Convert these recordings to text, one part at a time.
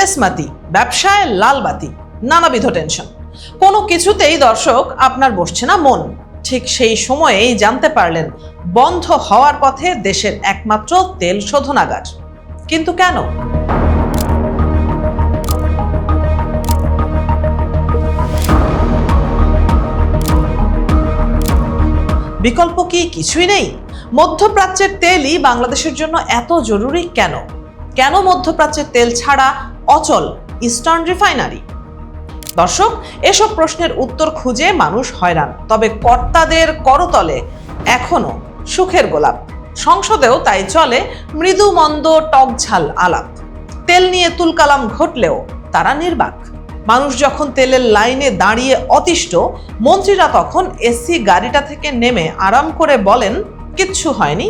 তেলেসমাতি, ব্যবসায় লালবাতি, নানাবিধ টেনশন। কোনো কিছুতেই দর্শক আপনার বসছে না মন। ঠিক সেই সময়েই জানতে পারলেন বন্ধ হওয়ার পথে দেশের একমাত্র তেল শোধনাগার। কিন্তু কেন? বিকল্প কি কিছুই নেই? মধ্যপ্রাচ্যের তেলই বাংলাদেশের জন্য এত জরুরি কেন? কেন মধ্যপ্রাচ্যের তেল ছাড়া অচল ইস্টার্ন রিফাইনারি? দর্শক, এসব প্রশ্নের উত্তর খুঁজে মানুষ হয়রান। তবে কর্তাদের করতলে এখনো সুখের গোলাপ। সংসদেও তাই চলে মৃদু মন্দ টকঝাল আলাপ। তেল নিয়ে তুলকালাম ঘটলেও তারা নির্বাক। মানুষ যখন তেলের লাইনে দাঁড়িয়ে অতিষ্ঠ, মন্ত্রীরা তখন এসি গাড়িটা থেকে নেমে আরাম করে বলেন, কিচ্ছু হয়নি,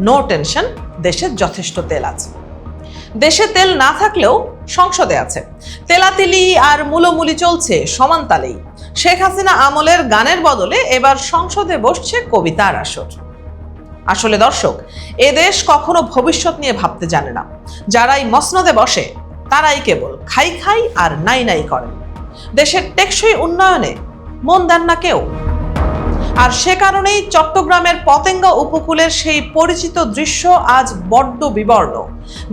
নো টেনশন, দেশে যথেষ্ট তেল আছে। দেশে তেল না থাকলেও সংসদে আছে। তেলাতিলি আর মুলোমুলি চলছে সমান তালেই। শেখ হাসিনা আমলের গানের বদলে এবার সংসদে বসছে কবিতার আসর। আসলে দর্শক, এদেশ কখনো ভবিষ্যৎ নিয়ে ভাবতে জানে না। যারাই মসনদে বসে তারাই কেবল খাই খাই আর নাই নাই করেন। দেশের টেকসই উন্নয়নে মন দেন না কেউ। আর সে কারণেই চট্টগ্রামের পতেঙ্গা উপকূলের সেই পরিচিত দৃশ্য আজ বড্ড বিবর্ণ।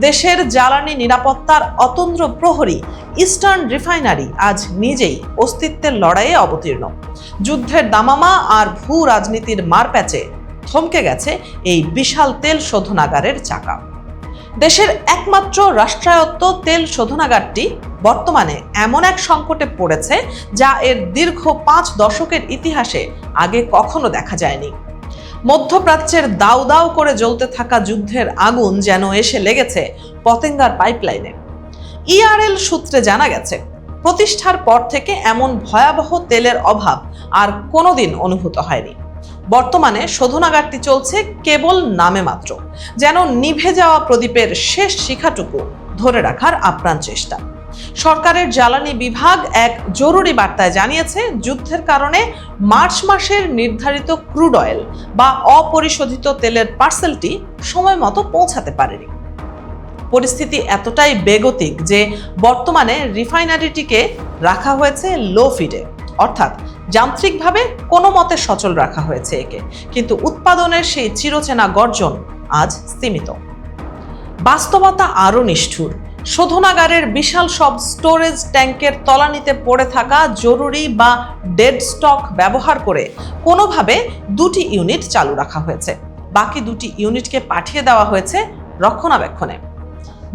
দেশের জ্বালানি নিরাপত্তার অতন্দ্র প্রহরী ইস্টার্ন রিফাইনারি আজ নিজেই অস্তিত্বের লড়াইয়ে অবতীর্ণ। যুদ্ধের দামামা আর ভূ রাজনীতির মারপ্যাচে থমকে গেছে এই বিশাল তেল শোধনাগারের চাকা। দেশের একমাত্র রাষ্ট্রায়ত্ত তেল শোধনাগারটি বর্তমানে এমন এক সংকটে পড়েছে যা এর দীর্ঘ 5 দশকের ইতিহাসে আগে কখনো দেখা যায়নি। মধ্যপ্রাচ্যের দাউ দাউ করে জ্বলতে থাকা যুদ্ধের আগুন যেন এসে লেগেছে পতেঙ্গার পাইপলাইনে। ইআরএল সূত্রে জানা গেছে, প্রতিষ্ঠার পর থেকে এমন ভয়াবহ তেলের অভাব আর কোনোদিন অনুভূত হয়নি। বর্তমানে শোধনাগারটি চলছে কেবল নামে মাত্র, যেন নিভে যাওয়া প্রদীপের শেষ শিখাটুকু ধরে রাখার আপ্রাণ চেষ্টা। সরকারের জ্বালানি বিভাগ এক জরুরি বার্তায় জানিয়েছে, যুদ্ধের কারণে মার্চ মাসের নির্ধারিত ক্রুড অয়েল বা অপরিশোধিত তেলের পার্সেলটি সময় মতো পৌঁছাতে পারেনি। পরিস্থিতি এতটাই বেগতিক যে বর্তমানে রিফাইনারিটিকে রাখা হয়েছে লো ফিডে, অর্থাৎ যান্ত্রিকভাবে কোনো মতে সচল রাখা হয়েছে একে। কিন্তু উৎপাদনের সেই চিরচেনা গর্জন আজ স্তীমিত। বাস্তবতা আরও নিষ্ঠুর। শোধনাগারের বিশাল সব স্টোরেজ ট্যাঙ্কের তলানিতে পড়ে থাকা জরুরি বা ডেড স্টক ব্যবহার করে কোনোভাবে 2টি ইউনিট চালু রাখা হয়েছে। বাকি 2টি ইউনিটকে পাঠিয়ে দেওয়া হয়েছে রক্ষণাবেক্ষণে।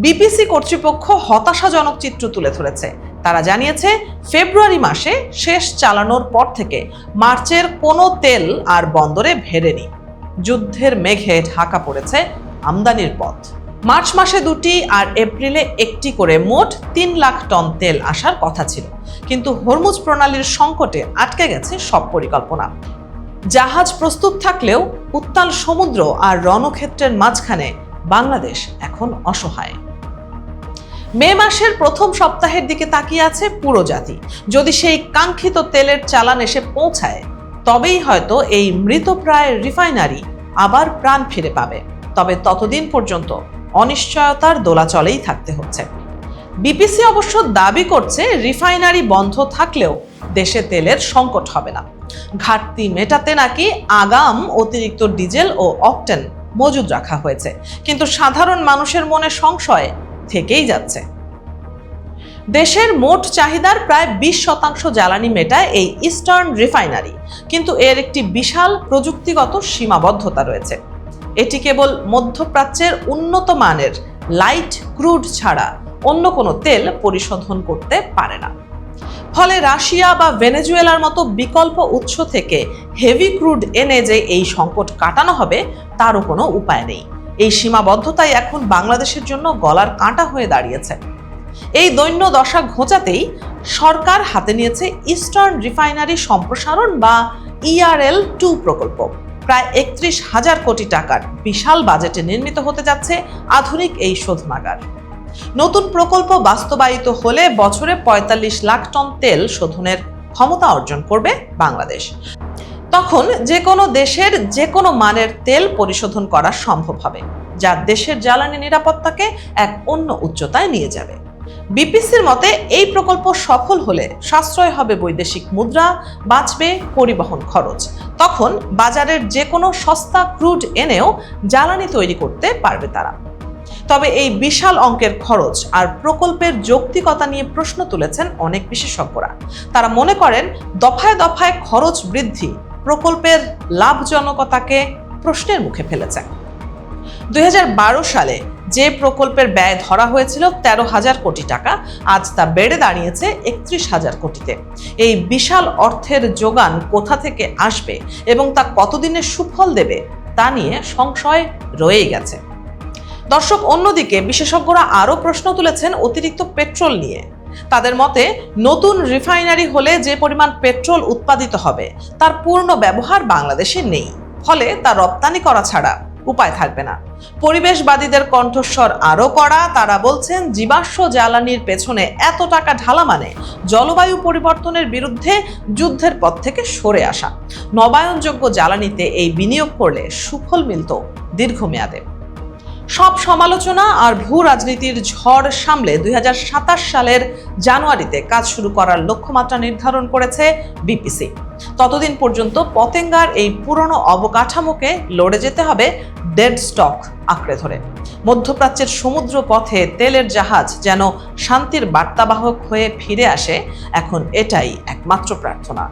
বিপিসি কর্তৃপক্ষ হতাশাজনক চিত্র তুলে ধরেছে। তারা জানিয়েছে, ফেব্রুয়ারি মাসে শেষ চালানোর পর থেকে মার্চের কোনো তেল আর বন্দরে ভেড়েনি। যুদ্ধের মেঘে ঢাকা পড়েছে আমদানির পথ। মার্চ মাসে 2টি আর এপ্রিলে 1টি করে মোট 3 লাখ টন তেল আসার কথা ছিল। কিন্তু হরমুজ প্রণালীর সংকটে আটকে গেছে সব পরিকল্পনা। জাহাজ প্রস্তুত থাকলেও উত্তাল সমুদ্র আর রণক্ষেত্রের মাঝখানে বাংলাদেশ এখন অসহায়। মে মাসের প্রথম সপ্তাহের দিকে তাকিয়ে আছে পুরো জাতি। যদি সেই কাঙ্ক্ষিত তেলের চালান এসে পৌঁছায়, তবেই হয়তো এই মৃতপ্রায় রিফাইনারি আবার প্রাণ ফিরে পাবে। তবে ততদিন পর্যন্ত অনিশ্চয়তার দোলাচলেই থাকতে হচ্ছে। বিপিসি অবশ্য দাবি করছে, রিফাইনারি বন্ধ থাকলেও দেশে তেলের সংকট হবে না। ঘাটতি মেটাতে নাকি আগাম অতিরিক্ত ডিজেল ও অকটেন মজুদ রাখা হয়েছে। কিন্তু সাধারণ মানুষের মনে সংশয় থেকেই যাচ্ছে। দেশের মোট চাহিদার প্রায় 20% জ্বালানি মেটায় এই ইস্টার্ন রিফাইনারি, কিন্তু এর একটি বিশাল প্রযুক্তিগত সীমাবদ্ধতা রয়েছে। এটি কেবল মধ্যপ্রাচ্যের উন্নত মানের লাইট ক্রুড ছাড়া অন্য কোনো তেল পরিশোধন করতে পারে না। ফলে রাশিয়া বা ভেনেজুয়েলার মতো বিকল্প উৎস থেকে হেভি ক্রুড এনে যে এই সংকট কাটানো হবে তারও কোনো উপায় নেই। এই সীমাবদ্ধতাই এখন বাংলাদেশের জন্য গলার কাঁটা হয়ে দাঁড়িয়েছে। এই দৈন্য দশা ঘোচাতেই সরকার হাতে নিয়েছে ইস্টার্ন রিফাইনারি সম্প্রসারণ বা ইআরএল 2 প্রকল্প। প্রায় 31,000 কোটি টাকার বিশাল বাজেটে নির্মিত হতে যাচ্ছে আধুনিক এই শোধনাগার। নতুন প্রকল্প বাস্তবায়িত হলে বছরে 45 লাখ টন তেল শোধনের ক্ষমতা অর্জন করবে বাংলাদেশ। তখন যে কোনো দেশের যে কোনো মানের তেল পরিশোধন করা সম্ভব হবে, যা দেশের জ্বালানি নিরাপত্তাকে এক অন্য উচ্চতায় নিয়ে যাবে। বিপিসির মতে এই প্রকল্প সফল হলে সাশ্রয় হবে বৈদেশিক মুদ্রা, বাঁচবে পরিবহন খরচ। তখন বাজারের যে কোনো সস্তা ক্রুড এনেও জ্বালানি তৈরি করতে পারবে তারা। তবে এই বিশাল অঙ্কের খরচ আর প্রকল্পের যৌক্তিকতা নিয়ে প্রশ্ন তুলেছেন অনেক বিশেষজ্ঞরা। তারা মনে করেন দফায় দফায় খরচ বৃদ্ধি প্রকল্পের লাভজনকতাকে প্রশ্নের মুখে ফেলেছে। 2012 সালে যে প্রকল্পের ব্যয় ধরা হয়েছিল 13,000 কোটি টাকা, আজ তা বেড়ে দাঁড়িয়েছে 31,000 কোটিতে। এই বিশাল অর্থের যোগান কোথা থেকে আসবে এবং তা কতদিনে সুফল দেবে তা নিয়ে সংশয় রয়ে গেছে। দর্শক, অন্যদিকে বিশেষজ্ঞরা আরও প্রশ্ন তুলেছেন অতিরিক্ত পেট্রোল নিয়ে। তাদের মতে নতুন রিফাইনারি হলে যে পরিমাণ পেট্রোল উৎপাদিত হবে তার পূর্ণ ব্যবহার বাংলাদেশে নেই, ফলে তা রপ্তানি করা ছাড়া উপায় থাকবে না। পরিবেশবাদীদের কণ্ঠস্বর আরও কড়া। তারা বলছেন জীবাশ্ম জ্বালানির পেছনে এত টাকা ঢালা মানে জলবায়ু পরিবর্তনের বিরুদ্ধে যুদ্ধের পথ থেকে সরে আসা। নবায়নযোগ্য জ্বালানিতে এই বিনিয়োগ করলে সুফল মিলত দীর্ঘমেয়াদে। সব সমালোচনা আর ভূ রাজনীতির ঝড় সামলে 2027 সালের জানুয়ারিতে কাজ শুরু করার লক্ষ্যমাত্রা নির্ধারণ করেছে বিপিসি। ততদিন পর্যন্ত পতেঙ্গার এই পুরনো অবকাঠামোকে লড়ে যেতে হবে ডেড স্টক আঁকড়ে ধরে। মধ্যপ্রাচ্যের সমুদ্র পথে তেলের জাহাজ যেন শান্তির বার্তাবাহক হয়ে ফিরে আসে, এখন এটাই একমাত্র প্রার্থনা।